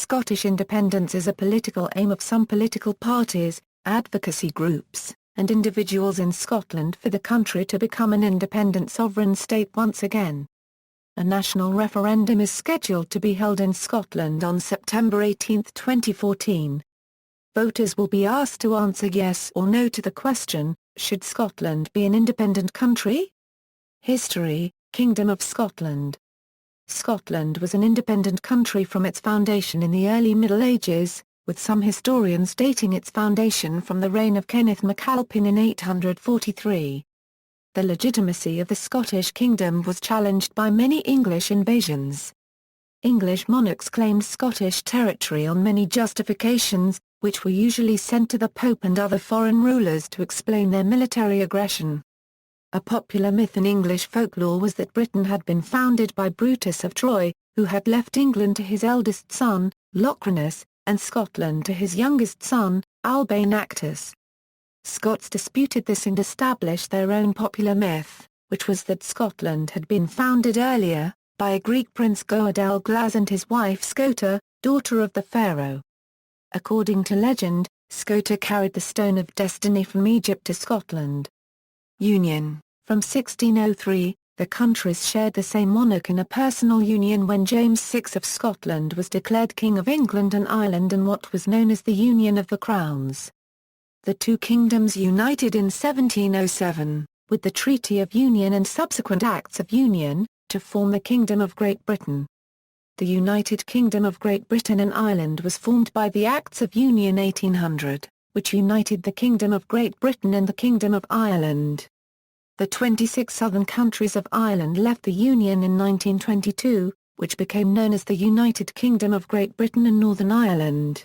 Scottish independence is a political aim of some political parties, advocacy groups, and individuals in Scotland for the country to become an independent sovereign state once again. A national referendum is scheduled to be held in Scotland on September 18, 2014. Voters will be asked to answer yes or no to the question, should Scotland be an independent country? History, Kingdom of Scotland. Scotland was an independent country from its foundation in the early Middle Ages, with some historians dating its foundation from the reign of Kenneth MacAlpin in 843. The legitimacy of the Scottish kingdom was challenged by many English invasions. English monarchs claimed Scottish territory on many justifications, which were usually sent to the Pope and other foreign rulers to explain their military aggression. A popular myth in English folklore was that Britain had been founded by Brutus of Troy, who had left England to his eldest son, Locrinus, and Scotland to his youngest son, Alba Nactus. Scots disputed this and established their own popular myth, which was that Scotland had been founded earlier, by a Greek prince Goadel Glaz and his wife Scota, daughter of the pharaoh. According to legend, Scota carried the Stone of Destiny from Egypt to Scotland. Union. From 1603, the countries shared the same monarch in a personal union when James VI of Scotland was declared King of England and Ireland in what was known as the Union of the Crowns. The two kingdoms united in 1707, with the Treaty of Union and subsequent Acts of Union, to form the Kingdom of Great Britain. The United Kingdom of Great Britain and Ireland was formed by the Acts of Union 1800, which united the Kingdom of Great Britain and the Kingdom of Ireland. The 26 southern countries of Ireland left the Union in 1922, which became known as the United Kingdom of Great Britain and Northern Ireland.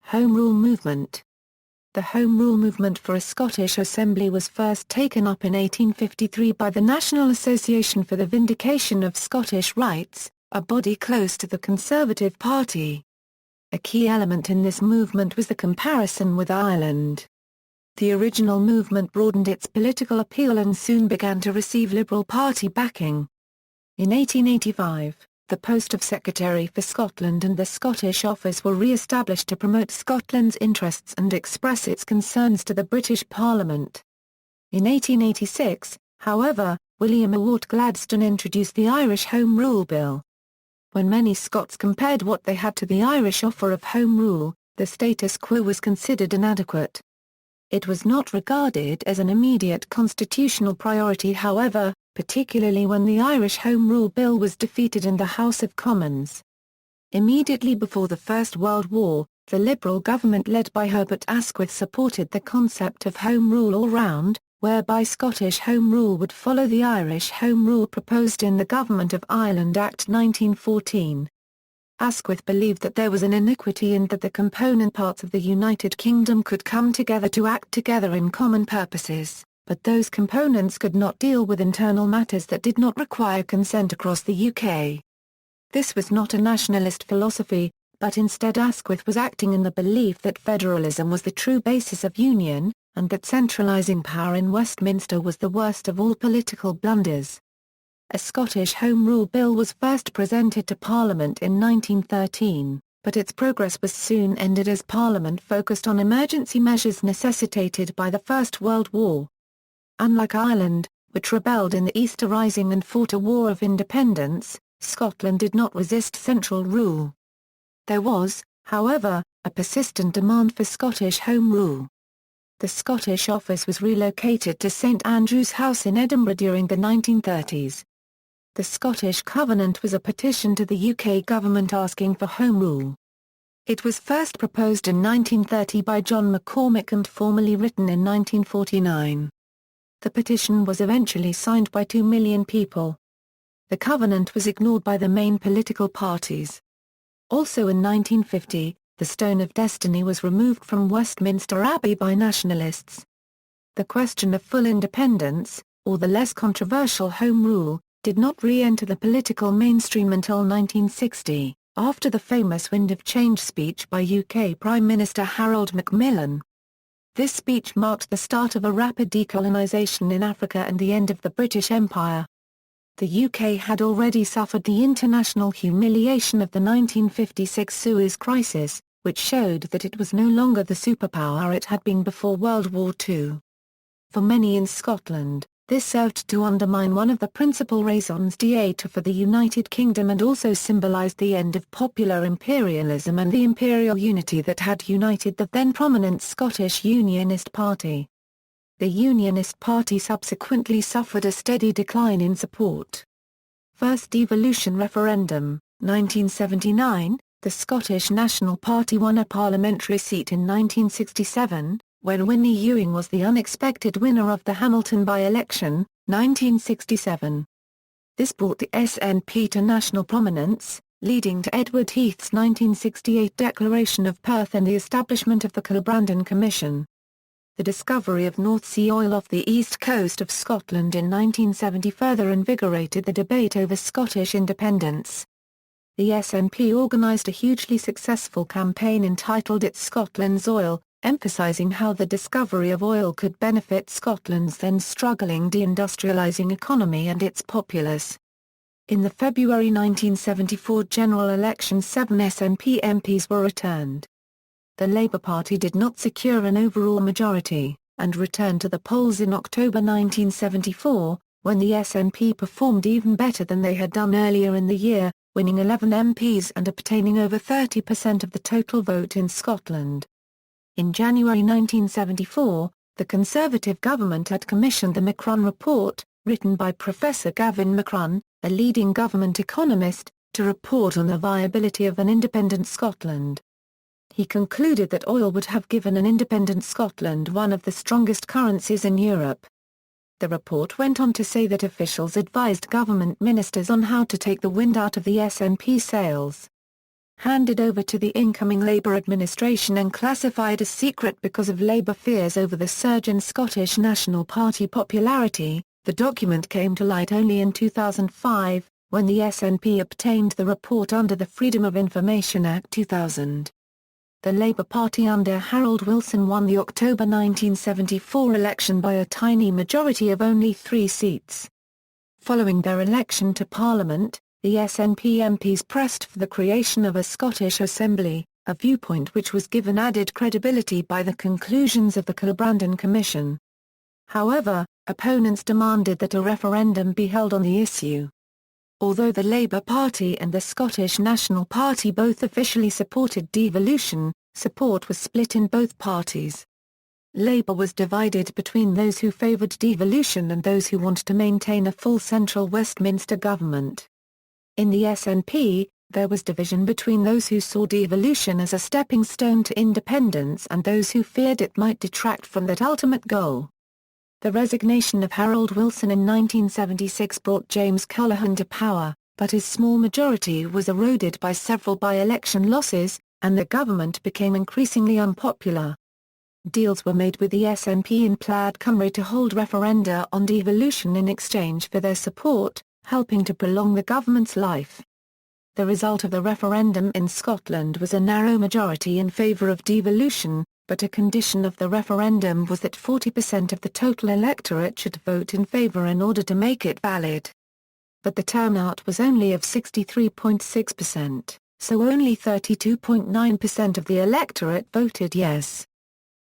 Home Rule Movement. The Home Rule movement for a Scottish Assembly was first taken up in 1853 by the National Association for the Vindication of Scottish Rights, a body close to the Conservative Party. A key element in this movement was the comparison with Ireland. The original movement broadened its political appeal and soon began to receive Liberal Party backing. In 1885, the post of Secretary for Scotland and the Scottish Office were re-established to promote Scotland's interests and express its concerns to the British Parliament. In 1886, however, William Ewart Gladstone introduced the Irish Home Rule Bill. When many Scots compared what they had to the Irish offer of Home Rule, the status quo was considered inadequate. It was not regarded as an immediate constitutional priority however, particularly when the Irish Home Rule Bill was defeated in the House of Commons. Immediately before the First World War, the Liberal government led by Herbert Asquith supported the concept of Home Rule all round, whereby Scottish Home Rule would follow the Irish Home Rule proposed in the Government of Ireland Act 1914. Asquith believed that there was an iniquity in that the component parts of the United Kingdom could come together to act together in common purposes, but those components could not deal with internal matters that did not require consent across the UK. This was not a nationalist philosophy, but instead Asquith was acting in the belief that federalism was the true basis of union, and that centralising power in Westminster was the worst of all political blunders. A Scottish Home Rule Bill was first presented to Parliament in 1913, but its progress was soon ended as Parliament focused on emergency measures necessitated by the First World War. Unlike Ireland, which rebelled in the Easter Rising and fought a war of independence, Scotland did not resist central rule. There was, however, a persistent demand for Scottish Home Rule. The Scottish Office was relocated to St Andrew's House in Edinburgh during the 1930s. The Scottish Covenant was a petition to the UK government asking for Home Rule. It was first proposed in 1930 by John McCormick and formally written in 1949. The petition was eventually signed by 2 million people. The Covenant was ignored by the main political parties. Also in 1950, the Stone of Destiny was removed from Westminster Abbey by nationalists. The question of full independence, or the less controversial Home Rule, did not re-enter the political mainstream until 1960, after the famous Wind of Change speech by UK Prime Minister Harold Macmillan. This speech marked the start of a rapid decolonisation in Africa and the end of the British Empire. The UK had already suffered the international humiliation of the 1956 Suez Crisis, which showed that it was no longer the superpower it had been before World War II. For many in Scotland, this served to undermine one of the principal raisons d'etre for the United Kingdom and also symbolised the end of popular imperialism and the imperial unity that had united the then prominent Scottish Unionist Party. The Unionist Party subsequently suffered a steady decline in support. First devolution referendum, 1979, the Scottish National Party won a parliamentary seat in 1967, when Winnie Ewing was the unexpected winner of the Hamilton by-election, 1967. This brought the SNP to national prominence, leading to Edward Heath's 1968 Declaration of Perth and the establishment of the Kilbrandon Commission. The discovery of North Sea oil off the east coast of Scotland in 1970 further invigorated the debate over Scottish independence. The SNP organised a hugely successful campaign entitled It's Scotland's Oil, emphasising how the discovery of oil could benefit Scotland's then struggling deindustrialising economy and its populace. In the February 1974 general election 7 SNP MPs were returned. The Labour Party did not secure an overall majority, and returned to the polls in October 1974, when the SNP performed even better than they had done earlier in the year, winning 11 MPs and obtaining over 30% of the total vote in Scotland. In January 1974, the Conservative government had commissioned the Macron Report, written by Professor Gavin Macron, a leading government economist, to report on the viability of an independent Scotland. He concluded that oil would have given an independent Scotland one of the strongest currencies in Europe. The report went on to say that officials advised government ministers on how to take the wind out of the SNP sails. Handed over to the incoming Labour administration and classified as secret because of Labour fears over the surge in Scottish National Party popularity, the document came to light only in 2005, when the SNP obtained the report under the Freedom of Information Act 2000. The Labour Party under Harold Wilson won the October 1974 election by a tiny majority of only 3 seats. Following their election to Parliament, the SNP MPs pressed for the creation of a Scottish Assembly, a viewpoint which was given added credibility by the conclusions of the Kilbrandon Commission. However, opponents demanded that a referendum be held on the issue. Although the Labour Party and the Scottish National Party both officially supported devolution, support was split in both parties. Labour was divided between those who favoured devolution and those who wanted to maintain a full central Westminster government. In the SNP, there was division between those who saw devolution as a stepping stone to independence and those who feared it might detract from that ultimate goal. The resignation of Harold Wilson in 1976 brought James Callaghan to power, but his small majority was eroded by several by-election losses, and the government became increasingly unpopular. Deals were made with the SNP in Plaid Cymru to hold referenda on devolution in exchange for their support, helping to prolong the government's life. The result of the referendum in Scotland was a narrow majority in favour of devolution, but a condition of the referendum was that 40% of the total electorate should vote in favour in order to make it valid. But the turnout was only of 63.6%, so only 32.9% of the electorate voted yes.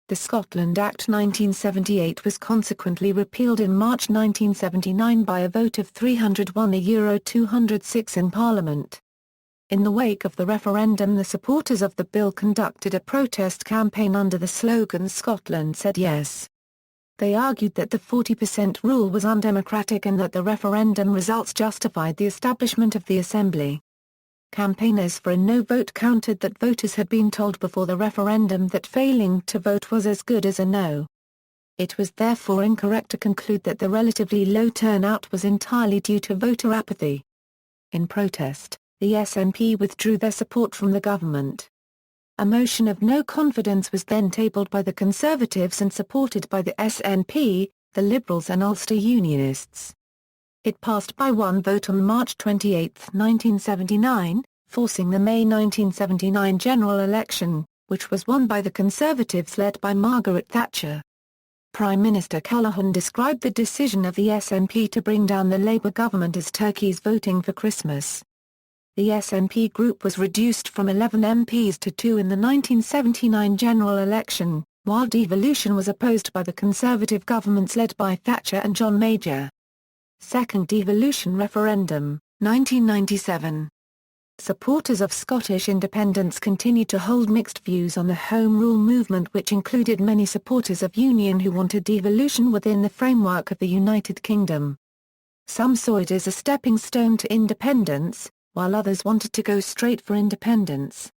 The Scotland Act 1978 was consequently repealed in March 1979 by a vote of 301-206 in Parliament. In the wake of the referendum, the supporters of the bill conducted a protest campaign under the slogan "Scotland said yes." They argued that the 40% rule was undemocratic and that the referendum results justified the establishment of the Assembly. Campaigners for a no vote countered that voters had been told before the referendum that failing to vote was as good as a no. It was therefore incorrect to conclude that the relatively low turnout was entirely due to voter apathy. In protest, the SNP withdrew their support from the government. A motion of no confidence was then tabled by the Conservatives and supported by the SNP, the Liberals and Ulster Unionists. It passed by one vote on March 28, 1979, forcing the May 1979 general election, which was won by the Conservatives led by Margaret Thatcher. Prime Minister Callaghan described the decision of the SNP to bring down the Labour government as Turkey's voting for Christmas. The SNP group was reduced from 11 MPs to 2 in the 1979 general election, while devolution was opposed by the Conservative governments led by Thatcher and John Major. Second devolution referendum, 1997. Supporters of Scottish independence continued to hold mixed views on the Home Rule movement, which included many supporters of union who wanted devolution within the framework of the United Kingdom. Some saw it as a stepping stone to independence, while others wanted to go straight for independence.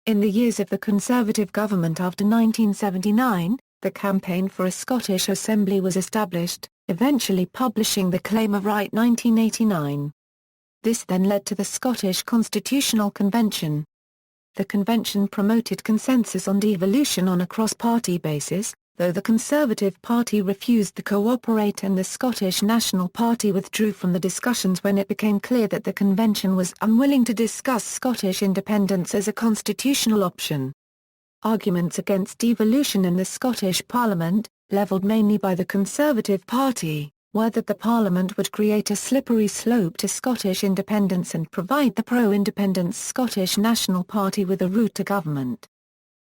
In the years of the Conservative government after 1979, the Campaign for a Scottish Assembly was established, eventually publishing the Claim of Right 1989. This then led to the Scottish Constitutional Convention. The convention promoted consensus on devolution on a cross-party basis, though the Conservative Party refused to cooperate and the Scottish National Party withdrew from the discussions when it became clear that the convention was unwilling to discuss Scottish independence as a constitutional option. Arguments against devolution in the Scottish Parliament, levelled mainly by the Conservative Party, were that the Parliament would create a slippery slope to Scottish independence and provide the pro-independence Scottish National Party with a route to government.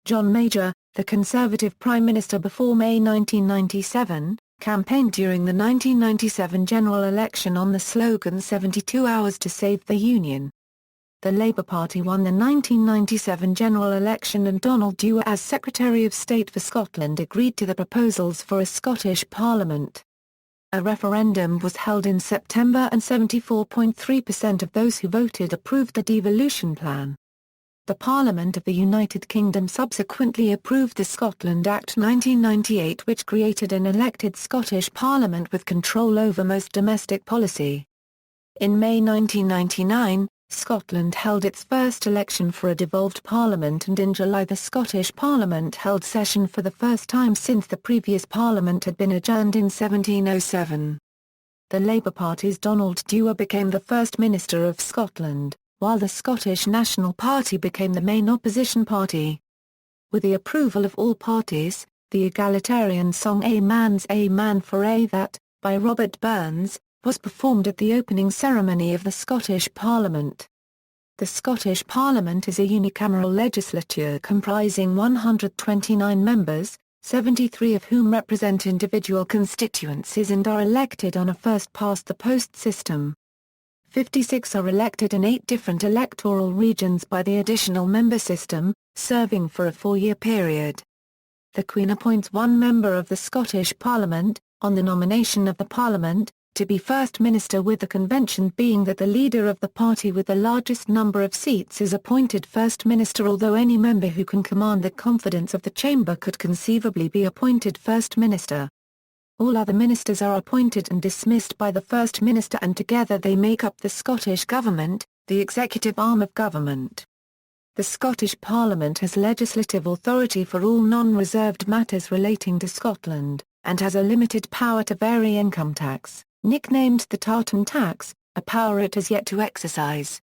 John Major, the Conservative Prime Minister before May 1997, campaigned during the 1997 general election on the slogan 72 hours to save the Union. The Labour Party won the 1997 general election and Donald Dewar as Secretary of State for Scotland agreed to the proposals for a Scottish Parliament. A referendum was held in September and 74.3% of those who voted approved the devolution plan. The Parliament of the United Kingdom subsequently approved the Scotland Act 1998, which created an elected Scottish Parliament with control over most domestic policy. In May 1999, Scotland held its first election for a devolved parliament, and in July the Scottish Parliament held session for the first time since the previous parliament had been adjourned in 1707. The Labour Party's Donald Dewar became the First Minister of Scotland, while the Scottish National Party became the main opposition party. With the approval of all parties, the egalitarian song A Man's a Man for a That, by Robert Burns, was performed at the opening ceremony of the Scottish Parliament. The Scottish Parliament is a unicameral legislature comprising 129 members, 73 of whom represent individual constituencies and are elected on a first-past-the-post system. 56 are elected in 8 different electoral regions by the additional member system, serving for a 4-year period. The Queen appoints one member of the Scottish Parliament, on the nomination of the Parliament, to be First Minister, with the convention being that the leader of the party with the largest number of seats is appointed First Minister, although any member who can command the confidence of the chamber could conceivably be appointed First Minister. All other ministers are appointed and dismissed by the First Minister, and together they make up the Scottish Government, the executive arm of government. The Scottish Parliament has legislative authority for all non-reserved matters relating to Scotland, and has a limited power to vary income tax, nicknamed the tartan tax, a power it has yet to exercise.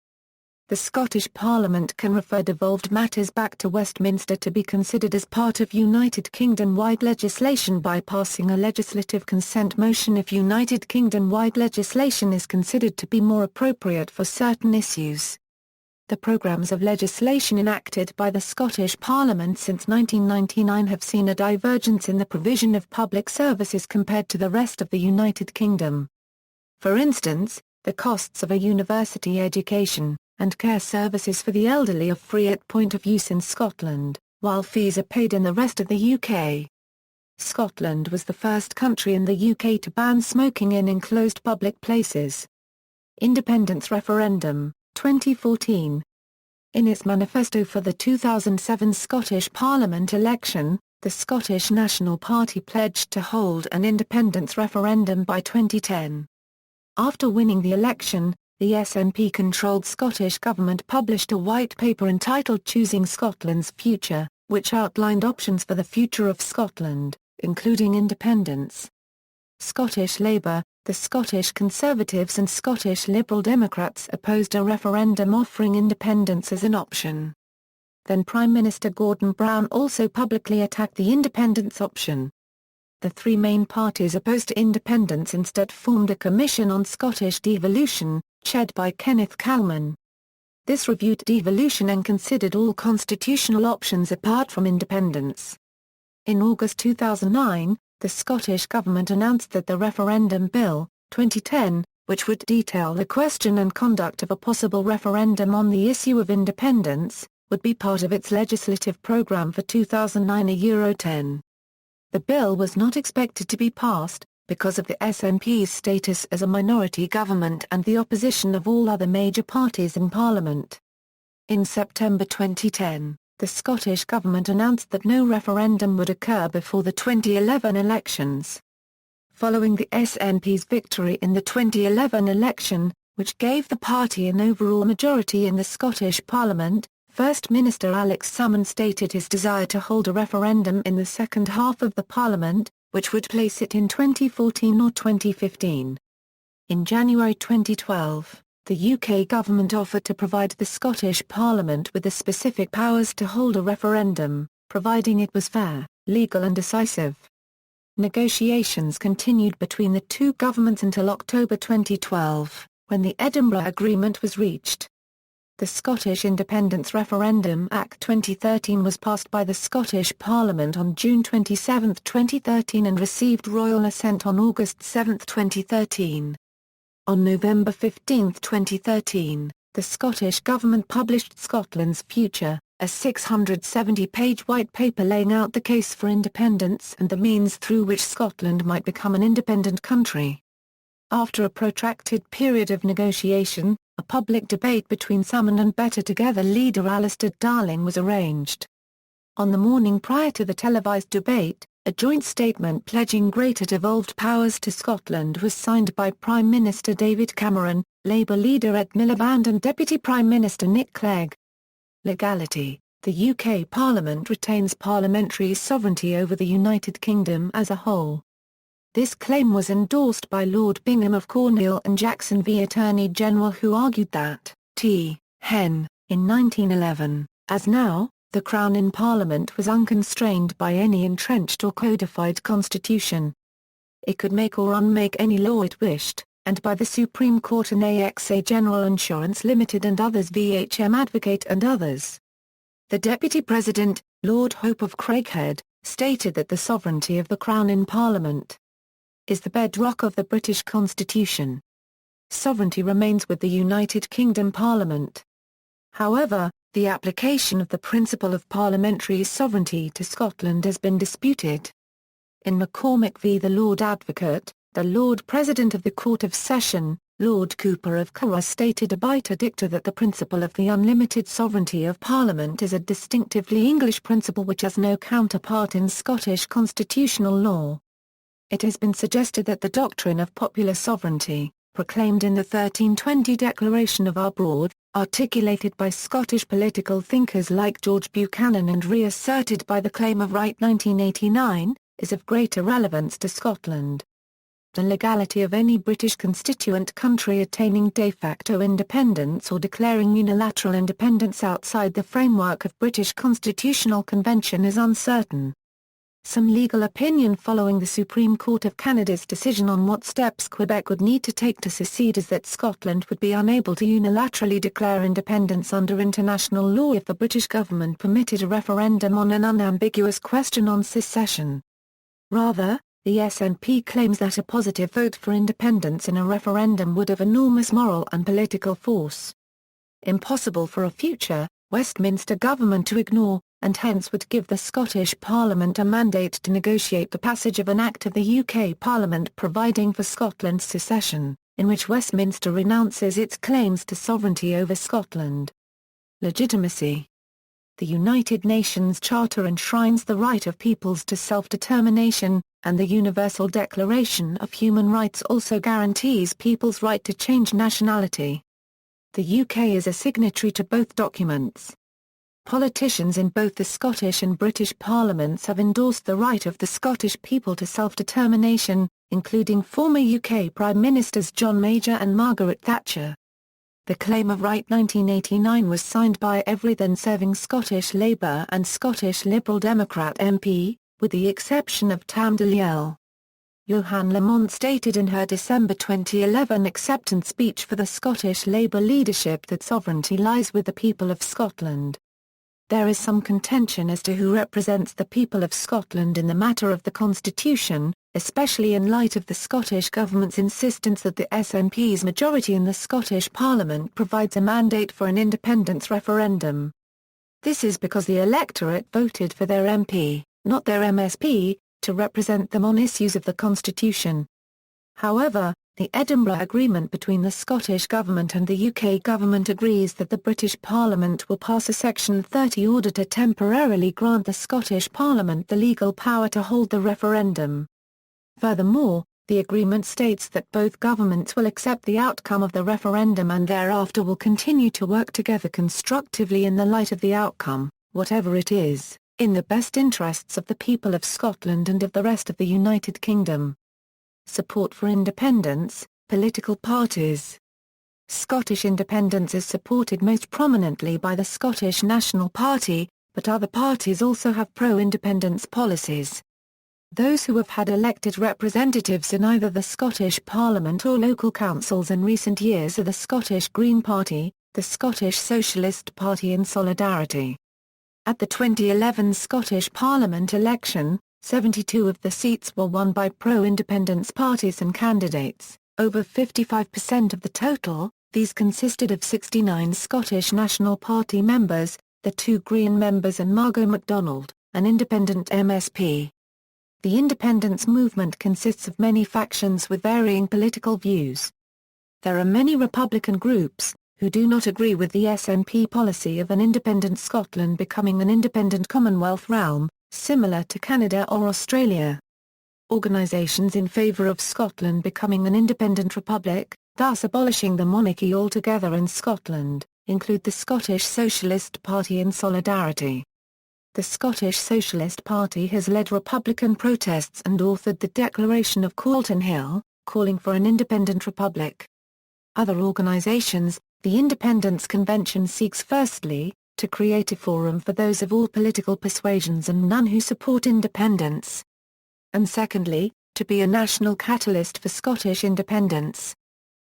The Scottish Parliament can refer devolved matters back to Westminster to be considered as part of United Kingdom-wide legislation by passing a legislative consent motion if United Kingdom-wide legislation is considered to be more appropriate for certain issues. The programmes of legislation enacted by the Scottish Parliament since 1999 have seen a divergence in the provision of public services compared to the rest of the United Kingdom. For instance, the costs of a university education and care services for the elderly are free at point of use in Scotland, while fees are paid in the rest of the UK. Scotland was the first country in the UK to ban smoking in enclosed public places. Independence referendum, 2014. In its manifesto for the 2007 Scottish Parliament election, the Scottish National Party pledged to hold an independence referendum by 2010. After winning the election, the SNP-controlled Scottish Government published a white paper entitled Choosing Scotland's Future, which outlined options for the future of Scotland, including independence. Scottish Labour, the Scottish Conservatives and Scottish Liberal Democrats opposed a referendum offering independence as an option. Then Prime Minister Gordon Brown also publicly attacked the independence option. the three main parties opposed to independence instead formed a Commission on Scottish Devolution, chaired by Kenneth Calman. This reviewed devolution and considered all constitutional options apart from independence. In August 2009, the Scottish Government announced that the Referendum Bill, 2010, which would detail the question and conduct of a possible referendum on the issue of independence, would be part of its legislative programme for 2009-10. The bill was not expected to be passed, because of the SNP's status as a minority government and the opposition of all other major parties in Parliament. In September 2010, the Scottish Government announced that no referendum would occur before the 2011 elections. Following the SNP's victory in the 2011 election, which gave the party an overall majority in the Scottish Parliament, First Minister Alex Salmond stated his desire to hold a referendum in the second half of the Parliament, which would place it in 2014 or 2015. In January 2012, the UK government offered to provide the Scottish Parliament with the specific powers to hold a referendum, providing it was fair, legal and decisive. Negotiations continued between the two governments until October 2012, when the Edinburgh Agreement was reached. The Scottish Independence Referendum Act 2013 was passed by the Scottish Parliament on June 27, 2013 and received royal assent on August 7, 2013. On November 15, 2013, the Scottish Government published Scotland's Future, a 670-page white paper laying out the case for independence and the means through which Scotland might become an independent country. After a protracted period of negotiation, a public debate between Salmond and Better Together leader Alistair Darling was arranged. On the morning prior to the televised debate, a joint statement pledging greater devolved powers to Scotland was signed by Prime Minister David Cameron, Labour leader Ed Miliband and Deputy Prime Minister Nick Clegg. Legality: the UK Parliament retains parliamentary sovereignty over the United Kingdom as a whole. This claim was endorsed by Lord Bingham of Cornwall and Jackson v Attorney General, who argued that, in 1911, as now, the Crown in Parliament was unconstrained by any entrenched or codified constitution. It could make or unmake any law it wished, and by the Supreme Court and AXA General Insurance Limited and others v h-M Advocate and others. The Deputy President, Lord Hope of Craighead, stated that the sovereignty of the Crown in Parliament is the bedrock of the British Constitution. Sovereignty remains with the United Kingdom Parliament. However, the application of the principle of parliamentary sovereignty to Scotland has been disputed. In McCormick v the Lord Advocate, the Lord President of the Court of Session, Lord Cooper of Curra, stated obiter dicta that the principle of the unlimited sovereignty of Parliament is a distinctively English principle which has no counterpart in Scottish constitutional law. It has been suggested that the doctrine of popular sovereignty, proclaimed in the 1320 Declaration of Arbroath, articulated by Scottish political thinkers like George Buchanan and reasserted by the Claim of Right 1989, is of greater relevance to Scotland. The legality of any British constituent country attaining de facto independence or declaring unilateral independence outside the framework of British Constitutional Convention is uncertain. Some legal opinion following the Supreme Court of Canada's decision on what steps Quebec would need to take to secede is that Scotland would be unable to unilaterally declare independence under international law if the British government permitted a referendum on an unambiguous question on secession. Rather, the SNP claims that a positive vote for independence in a referendum would have enormous moral and political force. Impossible for a future Westminster government to ignore, and hence would give the Scottish Parliament a mandate to negotiate the passage of an Act of the UK Parliament providing for Scotland's secession, in which Westminster renounces its claims to sovereignty over Scotland. Legitimacy. The United Nations Charter enshrines the right of peoples to self-determination, and the Universal Declaration of Human Rights also guarantees people's right to change nationality. The UK is a signatory to both documents. Politicians in both the Scottish and British parliaments have endorsed the right of the Scottish people to self-determination, including former UK Prime Ministers John Major and Margaret Thatcher. The Claim of Right 1989 was signed by every then-serving Scottish Labour and Scottish Liberal Democrat MP, with the exception of Tam Dalyell. Johann Lamont stated in her December 2011 acceptance speech for the Scottish Labour leadership that sovereignty lies with the people of Scotland. There is some contention as to who represents the people of Scotland in the matter of the Constitution, especially in light of the Scottish Government's insistence that the SNP's majority in the Scottish Parliament provides a mandate for an independence referendum. This is because the electorate voted for their MP, not their MSP, to represent them on issues of the Constitution. However, the Edinburgh Agreement between the Scottish Government and the UK Government agrees that the British Parliament will pass a Section 30 order to temporarily grant the Scottish Parliament the legal power to hold the referendum. Furthermore, the agreement states that both governments will accept the outcome of the referendum and thereafter will continue to work together constructively in the light of the outcome, whatever it is, in the best interests of the people of Scotland and of the rest of the United Kingdom. Support for independence, political parties. Scottish independence is supported most prominently by the Scottish National Party, but other parties also have pro-independence policies. Those who have had elected representatives in either the Scottish Parliament or local councils in recent years are the Scottish Green Party, the Scottish Socialist Party and Solidarity. At the 2011 Scottish Parliament election, 72 of the seats were won by pro-independence parties and candidates, over 55% of the total. These consisted of 69 Scottish National Party members, the 2 Green members and Margot MacDonald, an independent MSP. The independence movement consists of many factions with varying political views. There are many Republican groups, who do not agree with the SNP policy of an independent Scotland becoming an independent Commonwealth realm, similar to Canada or Australia. Organisations in favour of Scotland becoming an independent republic, thus abolishing the monarchy altogether in Scotland, include the Scottish Socialist Party and Solidarity. The Scottish Socialist Party has led Republican protests and authored the Declaration of Calton Hill, calling for an independent republic. Other organisations, the Independence Convention seeks firstly, to create a forum for those of all political persuasions and none who support independence. And secondly, to be a national catalyst for Scottish independence.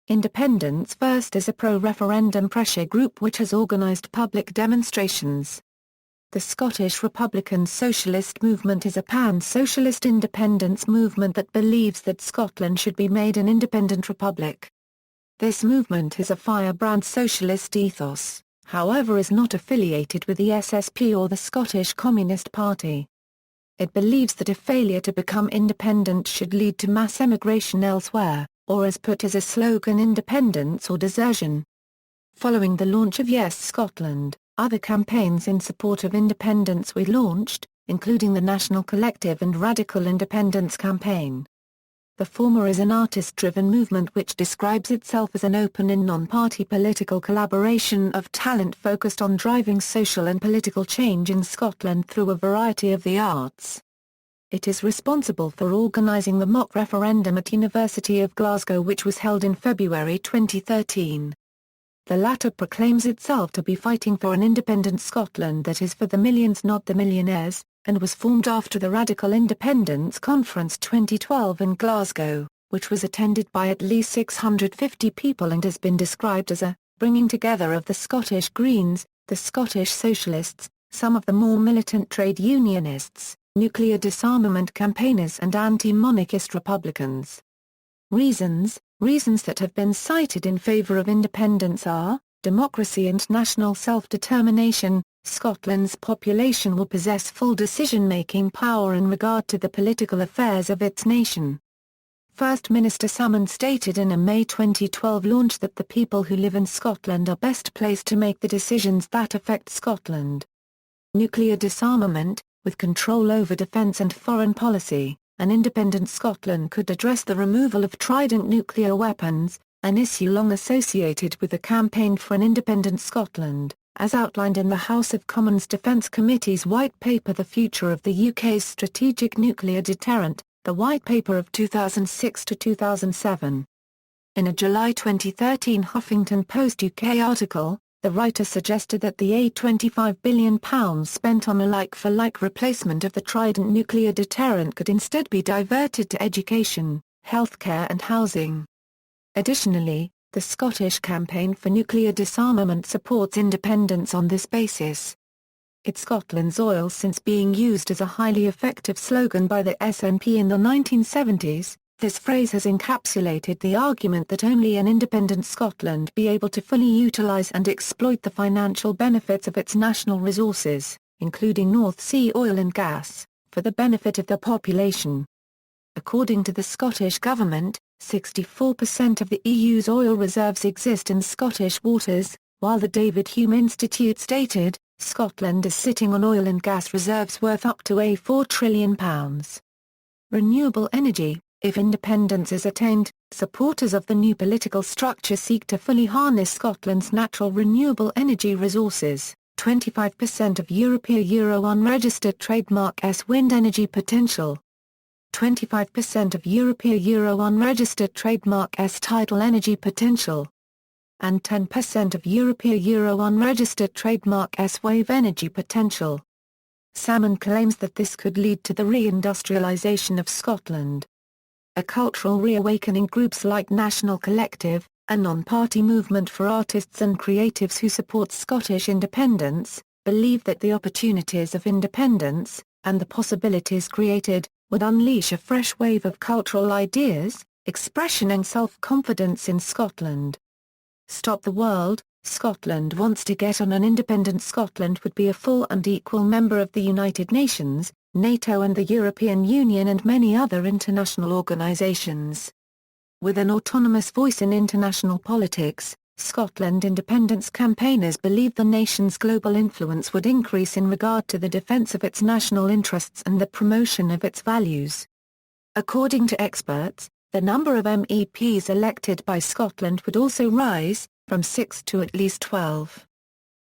Independence First is a pro-referendum pressure group which has organised public demonstrations. The Scottish Republican Socialist Movement is a pan-socialist independence movement that believes that Scotland should be made an independent republic. This movement has a firebrand socialist ethos, however is not affiliated with the SSP or the Scottish Communist Party. It believes that a failure to become independent should lead to mass emigration elsewhere, or as put as a slogan independence or desertion. Following the launch of Yes Scotland, other campaigns in support of independence were launched, including the National Collective and Radical Independence Campaign. The former is an artist-driven movement which describes itself as an open and non-party political collaboration of talent focused on driving social and political change in Scotland through a variety of the arts. It is responsible for organising the mock referendum at University of Glasgow which was held in February 2013. The latter proclaims itself to be fighting for an independent Scotland that is for the millions not the millionaires, and was formed after the Radical Independence Conference 2012 in Glasgow, which was attended by at least 650 people and has been described as a bringing together of the Scottish Greens, the Scottish Socialists, some of the more militant trade unionists, nuclear disarmament campaigners and anti-monarchist Republicans. Reasons that have been cited in favour of independence are, democracy and national self-determination. Scotland's population will possess full decision-making power in regard to the political affairs of its nation. First Minister Salmond stated in a May 2012 launch that the people who live in Scotland are best placed to make the decisions that affect Scotland. Nuclear disarmament, with control over defence and foreign policy. An independent Scotland could address the removal of Trident nuclear weapons, an issue long associated with the campaign for an independent Scotland, as outlined in the House of Commons Defence Committee's White Paper The Future of the UK's Strategic Nuclear Deterrent, the White Paper of 2006 to 2007. In a July 2013 Huffington Post UK article, the writer suggested that the £25 billion spent on a like-for-like replacement of the Trident nuclear deterrent could instead be diverted to education, healthcare and housing. Additionally, the Scottish campaign for nuclear disarmament supports independence on this basis. It's Scotland's oil since being used as a highly effective slogan by the SNP in the 1970s. This phrase has encapsulated the argument that only an independent Scotland be able to fully utilise and exploit the financial benefits of its national resources, including North Sea oil and gas, for the benefit of the population. According to the Scottish Government, 64% of the EU's oil reserves exist in Scottish waters, while the David Hume Institute stated, Scotland is sitting on oil and gas reserves worth up to £4 trillion. Renewable energy. If independence is attained, supporters of the new political structure seek to fully harness Scotland's natural renewable energy resources. 25% of Euro unregistered trademark S wind energy potential. 25% of Euro unregistered trademark S tidal energy potential. And 10% of Euro unregistered trademark S wave energy potential. Salmon claims that this could lead to the re-industrialisation of Scotland. A cultural reawakening. Groups like National Collective, a non-party movement for artists and creatives who support Scottish independence, believe that the opportunities of independence, and the possibilities created, would unleash a fresh wave of cultural ideas, expression and self-confidence in Scotland. Stop the World. Scotland wants to get on. An independent Scotland would be a full and equal member of the United Nations, NATO and the European Union and many other international organisations. With an autonomous voice in international politics, Scotland independence campaigners believe the nation's global influence would increase in regard to the defence of its national interests and the promotion of its values. According to experts, the number of MEPs elected by Scotland would also rise, from 6 to at least 12.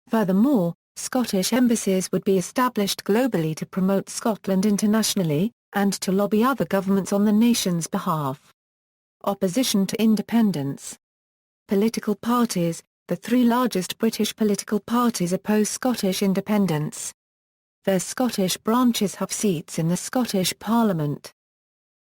Furthermore, Scottish embassies would be established globally to promote Scotland internationally, and to lobby other governments on the nation's behalf. Opposition to independence. Political parties. The three largest British political parties oppose Scottish independence. Their Scottish branches have seats in the Scottish Parliament.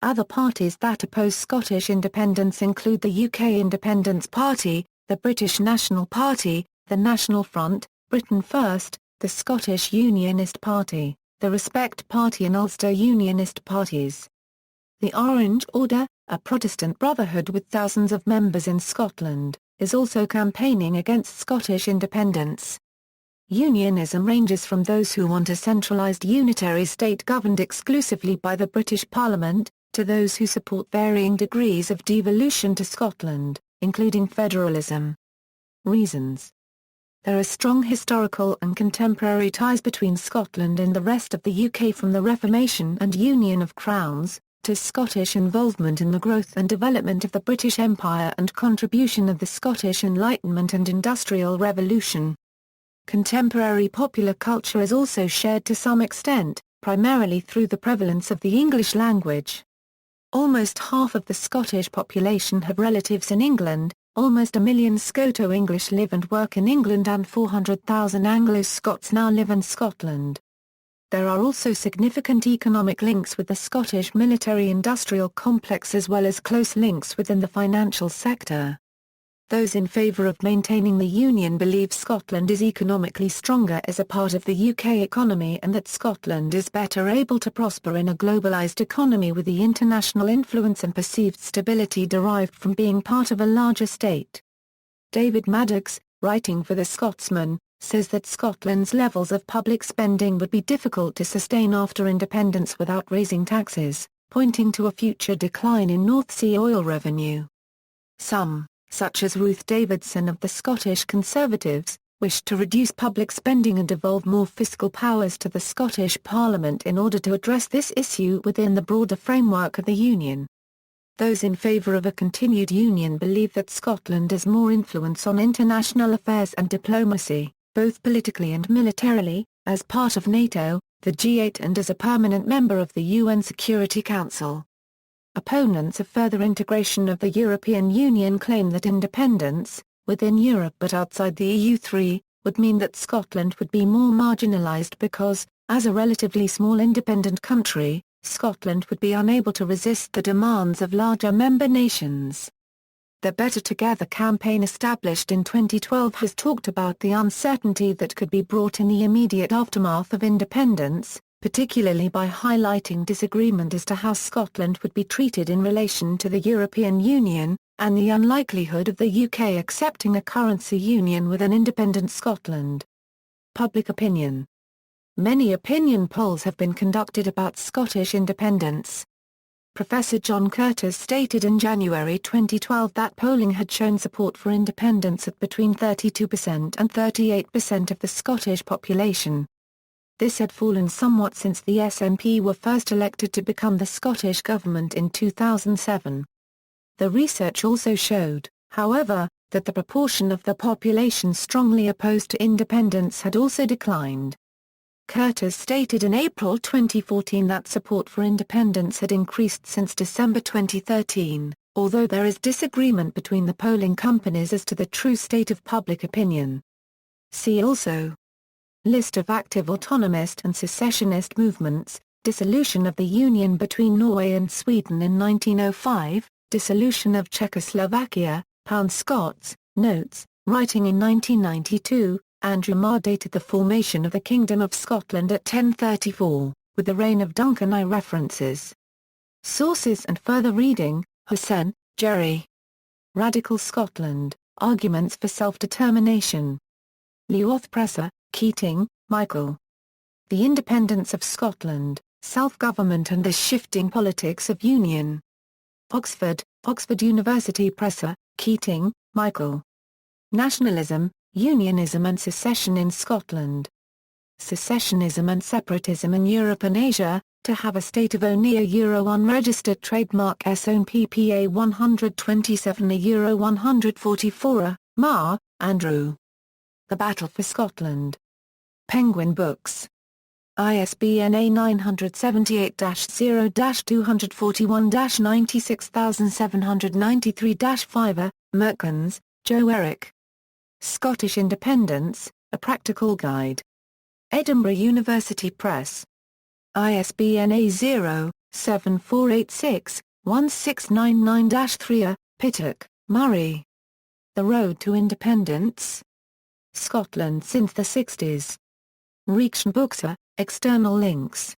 Other parties that oppose Scottish independence include the UK Independence Party, the British National Party, the National Front, Britain First, the Scottish Unionist Party, the Respect Party and Ulster Unionist parties. The Orange Order, a Protestant brotherhood with thousands of members in Scotland, is also campaigning against Scottish independence. Unionism ranges from those who want a centralised unitary state governed exclusively by the British Parliament, to those who support varying degrees of devolution to Scotland, including federalism. Reasons. There are strong historical and contemporary ties between Scotland and the rest of the UK, from the Reformation and Union of Crowns, to Scottish involvement in the growth and development of the British Empire and contribution of the Scottish Enlightenment and Industrial Revolution. Contemporary popular culture is also shared to some extent, primarily through the prevalence of the English language. Almost half of the Scottish population have relatives in England, almost 1 million Scoto-English live and work in England, and 400,000 Anglo-Scots now live in Scotland. There are also significant economic links with the Scottish military-industrial complex, as well as close links within the financial sector. Those in favour of maintaining the Union believe Scotland is economically stronger as a part of the UK economy, and that Scotland is better able to prosper in a globalised economy with the international influence and perceived stability derived from being part of a larger state. David Maddox, writing for The Scotsman, says that Scotland's levels of public spending would be difficult to sustain after independence without raising taxes, pointing to a future decline in North Sea oil revenue. Some, such as Ruth Davidson of the Scottish Conservatives, wished to reduce public spending and devolve more fiscal powers to the Scottish Parliament in order to address this issue within the broader framework of the Union. Those in favour of a continued Union believe that Scotland has more influence on international affairs and diplomacy, both politically and militarily, as part of NATO, the G8 and as a permanent member of the UN Security Council. Opponents of further integration of the European Union claim that independence, within Europe but outside the EU. 3, would mean that Scotland would be more marginalised because, as a relatively small independent country, Scotland would be unable to resist the demands of larger member nations. The Better Together campaign established in 2012 has talked about the uncertainty that could be brought in the immediate aftermath of independence, particularly by highlighting disagreement as to how Scotland would be treated in relation to the European Union, and the unlikelihood of the UK accepting a currency union with an independent Scotland. Public opinion. Many opinion polls have been conducted about Scottish independence. Professor John Curtis stated in January 2012 that polling had shown support for independence at between 32% and 38% of the Scottish population. This had fallen somewhat since the SNP were first elected to become the Scottish Government in 2007. The research also showed, however, that the proportion of the population strongly opposed to independence had also declined. Curtis stated in April 2014 that support for independence had increased since December 2013, although there is disagreement between the polling companies as to the true state of public opinion. See also: List of active autonomist and secessionist movements, dissolution of the union between Norway and Sweden in 1905, dissolution of Czechoslovakia, Scots, notes, writing in 1992, Andrew Marr dated the formation of the Kingdom of Scotland at 1034, with the reign of Duncan I references. Sources and further reading: Hussain, Jerry. Radical Scotland, Arguments for Self-Determination. Lewothe Presser, Keating, Michael. The Independence of Scotland, Self-Government and the Shifting Politics of Union. Oxford, Oxford University Press. Keating, Michael. Nationalism, Unionism and Secession in Scotland. Secessionism and Separatism in Europe and Asia, to have a state of ONE Euro unregistered trademark S-own PPA 127 Euro 144, Marr, Andrew. The Battle for Scotland. Penguin Books. ISBN A978-0-241-96793-5. Merkens, Joe Eric. Scottish Independence, A Practical Guide. Edinburgh University Press. ISBN A0-7486-1699-3. Pittock, Murray. The Road to Independence. Scotland since the 60s. Reaktion Books. External links